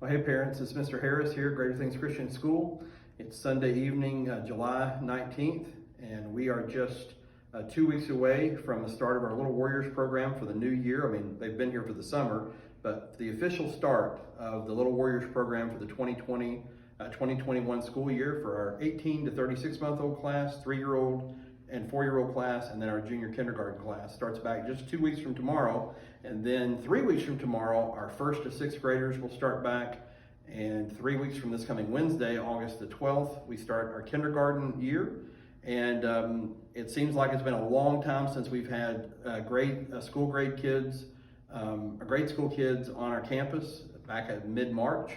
Well, hey parents, it's Mr. Harris here, Greater Things Christian School. It's Sunday evening, July 19th, and we are just 2 weeks away from the start of our Little Warriors program for the new year. I mean, they've been here for the summer, but the official start of the Little Warriors program for the 2020-2021 school year for our 18 to 36-month-old class, 3-year-old and 4-year-old class, and then our junior kindergarten class starts back just 2 weeks from tomorrow. And then 3 weeks from tomorrow, our 1st to 6th graders will start back. And 3 weeks from this coming Wednesday, August the 12th, we start our kindergarten year. And it seems like it's been a long time since we've had grade school kids on our campus back at mid-March.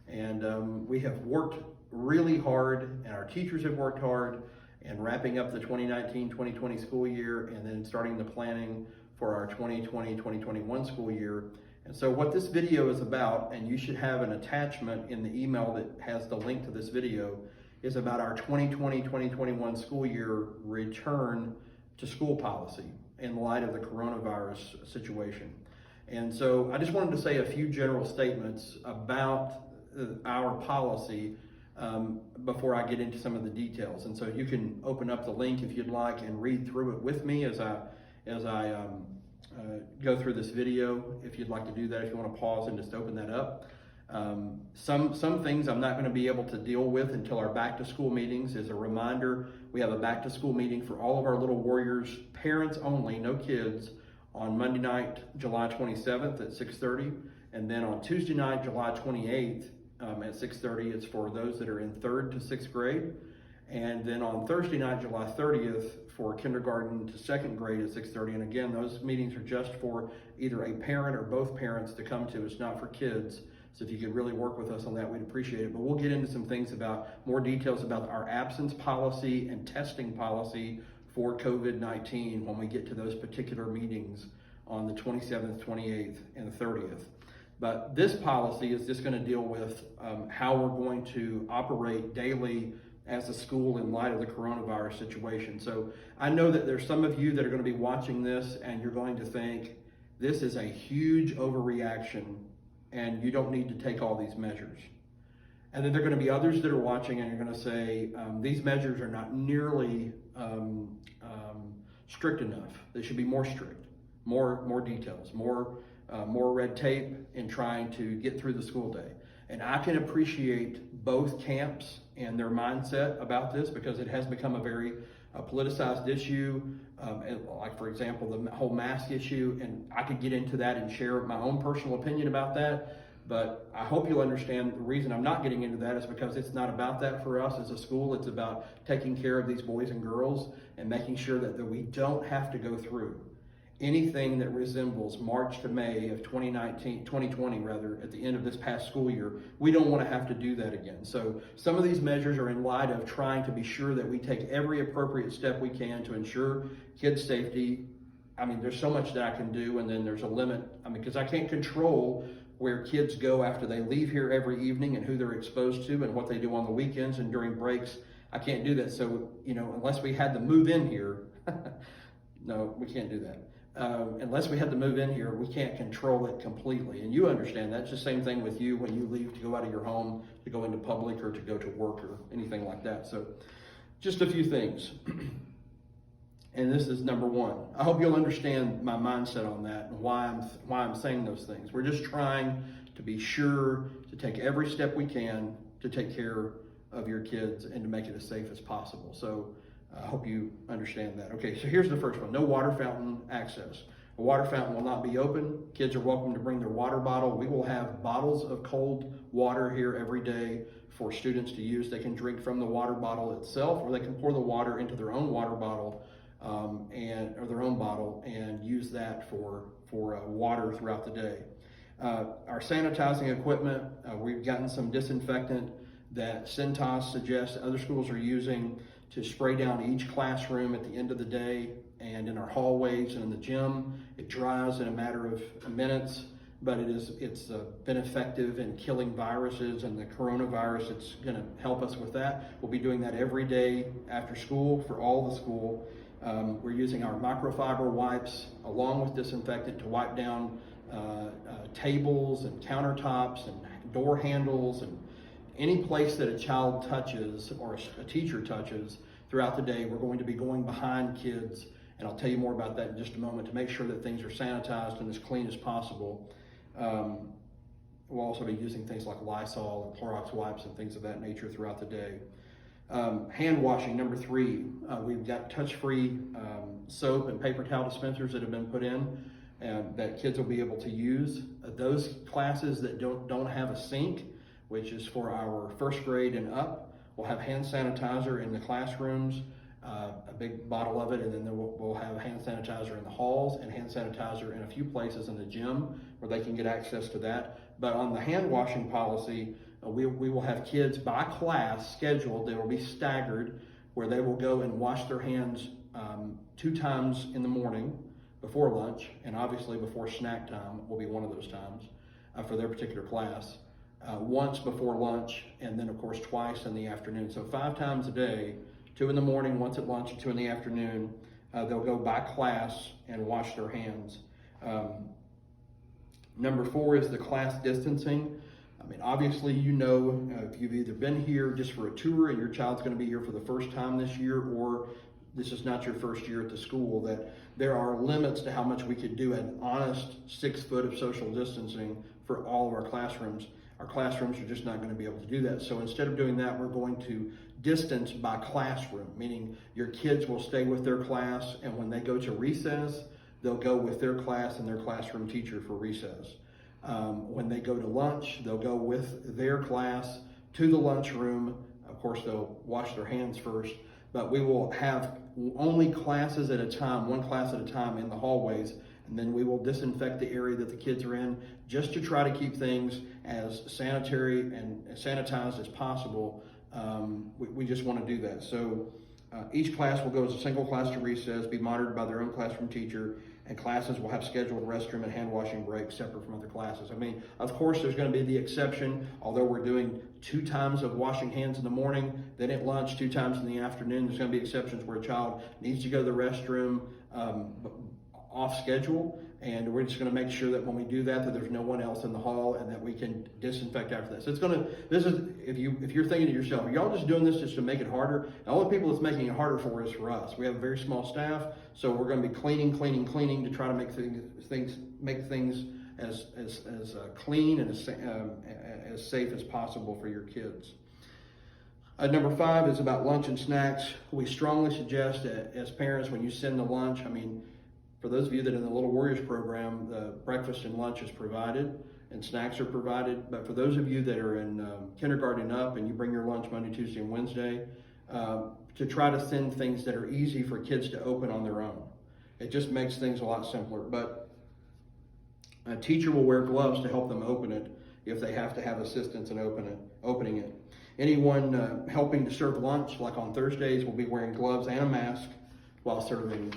And we have worked really hard, and our teachers have worked hard, and wrapping up the 2019-2020 school year, and then starting the planning for our 2020-2021 school year. And so what this video is about, and you should have an attachment in the email that has the link to this video, is about our 2020-2021 school year return to school policy in light of the coronavirus situation. And so I just wanted to say a few general statements about our policy before I get into some of the details. And so you can open up the link if you'd like and read through it with me as I go through this video. If you'd like to do that, if you want to pause and just open that up. Some things I'm not going to be able to deal with until our back to school meetings. As a reminder, we have a back to school meeting for all of our Little Warriors, parents only, no kids, on Monday night, July 27th at 6:30. And then on Tuesday night, July 28th, at 6:30, it's for those that are in 3rd to 6th grade. And then on Thursday night, July 30th, for kindergarten to 2nd grade at 6:30. And again, those meetings are just for either a parent or both parents to come to. It's not for kids. So if you could really work with us on that, we'd appreciate it. But we'll get into some things about more details about our absence policy and testing policy for COVID-19 when we get to those particular meetings on the 27th, 28th, and the 30th. But this policy is just going to deal with how we're going to operate daily as a school in light of the coronavirus situation. So I know that there's some of you that are going to be watching this and you're going to think this is a huge overreaction and you don't need to take all these measures. And then there are going to be others that are watching and you're going to say these measures are not nearly strict enough. They should be more strict, more details, more red tape in trying to get through the school day. And I can appreciate both camps and their mindset about this because it has become a very politicized issue. Like, for example, the whole mask issue, and I could get into that and share my own personal opinion about that. But I hope you'll understand the reason I'm not getting into that is because it's not about that for us as a school. It's about taking care of these boys and girls and making sure that we don't have to go through anything that resembles March to May of 2020 at the end of this past school year. We don't want to have to do that again. So some of these measures are in light of trying to be sure that we take every appropriate step we can to ensure kids' safety. I mean, there's so much that I can do, and then there's a limit. I mean, because I can't control where kids go after they leave here every evening and who they're exposed to and what they do on the weekends and during breaks. I can't do that. So, unless we had to move in here, no, we can't do that. Unless we had to move in here, we can't control it completely. And you understand that's the same thing with you when you leave to go out of your home, to go into public or to go to work or anything like that. So just a few things. And this is number one. I hope you'll understand my mindset on that and why I'm saying those things. We're just trying to be sure to take every step we can to take care of your kids and to make it as safe as possible. So I hope you understand that. Okay, so here's the first one. No water fountain access. A water fountain will not be open. Kids are welcome to bring their water bottle. We will have bottles of cold water here every day for students to use. They can drink from the water bottle itself, or they can pour the water into their own water bottle or their own bottle and use that for water throughout the day. Our sanitizing equipment, we've gotten some disinfectant that Cintas suggests other schools are using to spray down each classroom at the end of the day and in our hallways and in the gym. It dries in a matter of minutes, but it's been effective in killing viruses, and the coronavirus, it's going to help us with that. We'll be doing that every day after school for all the school. We're using our microfiber wipes along with disinfectant to wipe down tables and countertops and door handles and any place that a child touches or a teacher touches throughout the day. We're going to be going behind kids, and I'll tell you more about that in just a moment, to make sure that things are sanitized and as clean as possible. We'll also be using things like Lysol and Clorox wipes and things of that nature throughout the day. Hand washing, number 3. We've got touch-free soap and paper towel dispensers that have been put in that kids will be able to use. Those classes that don't have a sink, which is for our first grade and up, will have hand sanitizer in the classrooms, a big bottle of it, and then we'll have hand sanitizer in the halls and hand sanitizer in a few places in the gym where they can get access to that. But on the hand washing policy, we will have kids by class scheduled. They will be staggered, where they will go and wash their hands 2 times in the morning before lunch, and obviously before snack time will be one of those times for their particular class. Once before lunch, and then of course twice in the afternoon. So 5 times a day, 2 in the morning, once at lunch, and 2 in the afternoon. They'll go by class and wash their hands. Number 4 is the class distancing. I mean, obviously, you know, if you've either been here just for a tour and your child's going to be here for the first time this year, or this is not your first year at the school, that there are limits to how much we could do an honest 6 foot of social distancing for all of our classrooms. Our classrooms are just not going to be able to do that. So instead of doing that, we're going to distance by classroom, meaning your kids will stay with their class, and when they go to recess, they'll go with their class and their classroom teacher for recess. When they go to lunch, they'll go with their class to the lunchroom. Of course, they'll wash their hands first, but we will have only classes at a time, 1 class at a time in the hallways, and then we will disinfect the area that the kids are in, just to try to keep things as sanitary and as sanitized as possible. We just want to do that. So each class will go as a single class to recess, be monitored by their own classroom teacher, and classes will have scheduled restroom and hand washing breaks separate from other classes. I mean, of course, there's going to be the exception, although we're doing 2 times of washing hands in the morning, then at lunch 2 times in the afternoon. There's going to be exceptions where a child needs to go to the restroom off schedule, and we're just going to make sure that when we do that, that there's no one else in the hall and that we can disinfect after that. So if you're thinking to yourself, are y'all just doing this just to make it harder? The only people that's making it harder for is for us. We have a very small staff, so we're going to be cleaning to try to make things as clean and as safe as possible for your kids. Number 5 is about lunch and snacks. We strongly suggest that as parents, when you send the lunch, I mean, for those of you that are in the Little Warriors program, the breakfast and lunch is provided and snacks are provided. But for those of you that are in kindergarten and up and you bring your lunch Monday, Tuesday, and Wednesday, to try to send things that are easy for kids to open on their own. It just makes things a lot simpler. But a teacher will wear gloves to help them open it if they have to have assistance in opening it. Anyone helping to serve lunch, like on Thursdays, will be wearing gloves and a mask while serving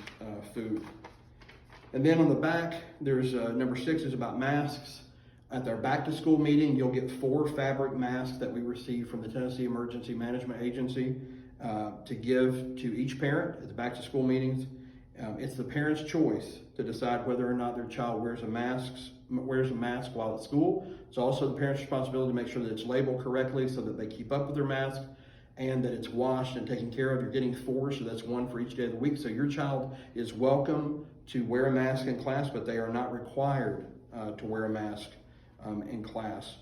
food. And then on the back, there's number 6 is about masks. At their back to school meeting, you'll get 4 fabric masks that we received from the Tennessee Emergency Management Agency to give to each parent at the back to school meetings. It's the parent's choice to decide whether or not their child wears a mask while at school. It's also the parent's responsibility to make sure that it's labeled correctly so that they keep up with their mask, and that it's washed and taken care of. You're getting 4, so that's 1 for each day of the week. So your child is welcome to wear a mask in class, but they are not required to wear a mask in class.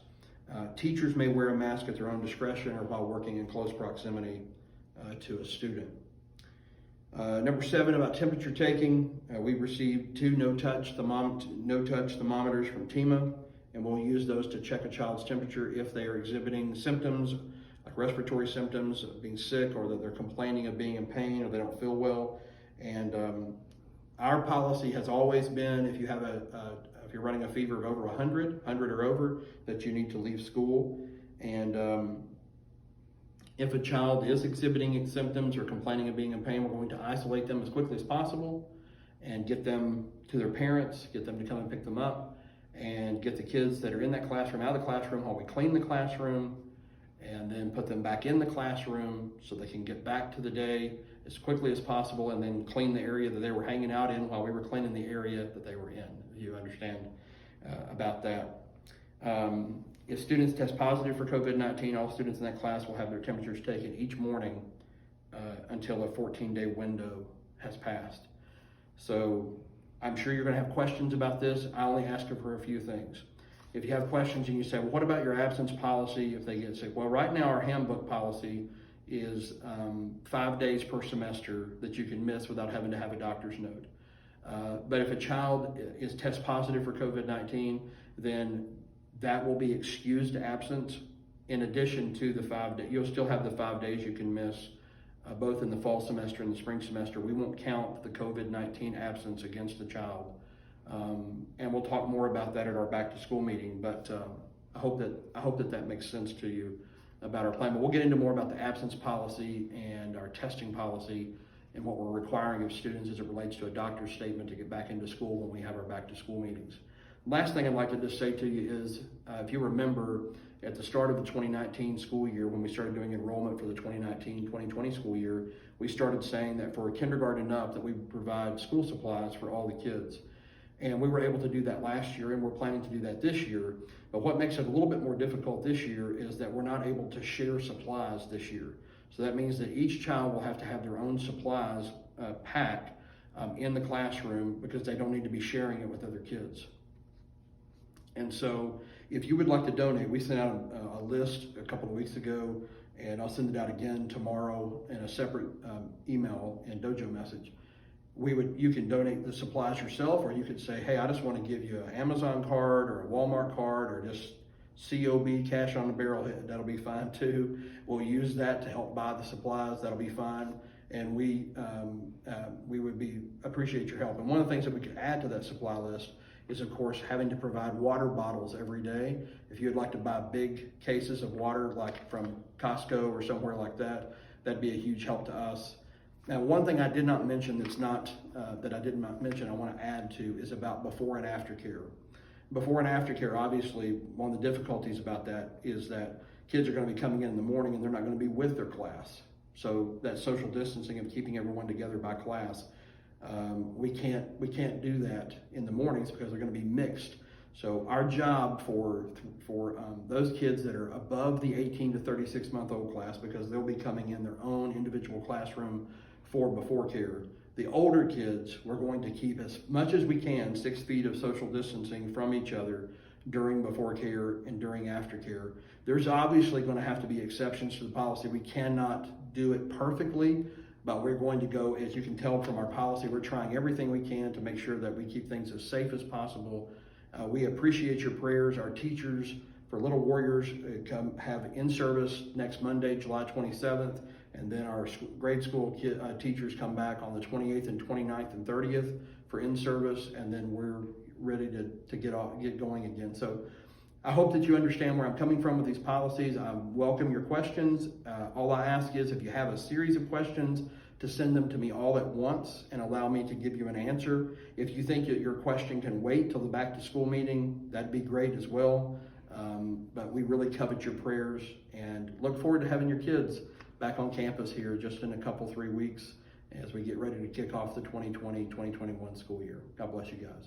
Teachers may wear a mask at their own discretion or while working in close proximity to a student. Number 7, about temperature taking. We received 2 no-touch thermometers from TEMA, and we'll use those to check a child's temperature if they are exhibiting symptoms like respiratory symptoms of being sick, or that they're complaining of being in pain, or they don't feel well. And our policy has always been, if you're running a fever of over 100 or over, that you need to leave school. And if a child is exhibiting symptoms or complaining of being in pain, we're going to isolate them as quickly as possible and get them to their parents, get them to come and pick them up, and get the kids that are in that classroom out of the classroom while we clean the classroom, and then put them back in the classroom so they can get back to the day as quickly as possible, and then clean the area that they were hanging out in while we were cleaning the area that they were in, if you understand about that. If students test positive for COVID-19, all students in that class will have their temperatures taken each morning until a 14-day window has passed. So I'm sure you're going to have questions about this. I only ask you for a few things. If you have questions and you say, well, what about your absence policy if they get sick? Well, right now our handbook policy is 5 days per semester that you can miss without having to have a doctor's note. But if a child is test positive for COVID-19, then that will be excused absence in addition to the 5 days. You'll still have the 5 days you can miss both in the fall semester and the spring semester. We won't count the COVID-19 absence against the child. And we'll talk more about that at our back to school meeting, but I hope that makes sense to you about our plan. But we'll get into more about the absence policy and our testing policy and what we're requiring of students as it relates to a doctor's statement to get back into school when we have our back to school meetings. Last thing I'd like to just say to you is, if you remember at the start of the 2019 school year, when we started doing enrollment for the 2019-2020 school year, we started saying that for kindergarten and up that we would provide school supplies for all the kids. And we were able to do that last year, and we're planning to do that this year. But what makes it a little bit more difficult this year is that we're not able to share supplies this year. So that means that each child will have to have their own supplies packed in the classroom because they don't need to be sharing it with other kids. And so if you would like to donate, we sent out a list a couple of weeks ago, and I'll send it out again tomorrow in a separate email and dojo message. You can donate the supplies yourself, or you could say, hey, I just want to give you an Amazon card or a Walmart card or just COB, cash on the barrel. That'll be fine too. We'll use that to help buy the supplies. That'll be fine. And we would appreciate your help. And one of the things that we could add to that supply list is, of course, having to provide water bottles every day. If you'd like to buy big cases of water, like from Costco or somewhere like that, that'd be a huge help to us. Now, one thing I did not mention I want to add to is about before and after care. Before and after care, obviously, one of the difficulties about that is that kids are going to be coming in the morning and they're not going to be with their class. So that social distancing of keeping everyone together by class, we can't do that in the mornings because they're going to be mixed. So our job for those kids that are above the 18 to 36 month old class, because they'll be coming in their own individual classroom for before care. The older kids, we're going to keep as much as we can 6 feet of social distancing from each other during before care and during after care. There's obviously going to have to be exceptions to the policy. We cannot do it perfectly, but we're going to go, as you can tell from our policy, we're trying everything we can to make sure that we keep things as safe as possible. We appreciate your prayers. Our teachers for Little Warriors have in-service next Monday, July 27th, and then our grade school teachers come back on the 28th and 29th and 30th for in-service, and then we're ready to get going again. So I hope that you understand where I'm coming from with these policies. I welcome your questions. All I ask is, if you have a series of questions, to send them to me all at once and allow me to give you an answer. If you think that your question can wait till the back to school meeting, that'd be great as well. But we really covet your prayers and look forward to having your kids back on campus here just in a couple, 3 weeks as we get ready to kick off the 2020-2021 school year. God bless you guys.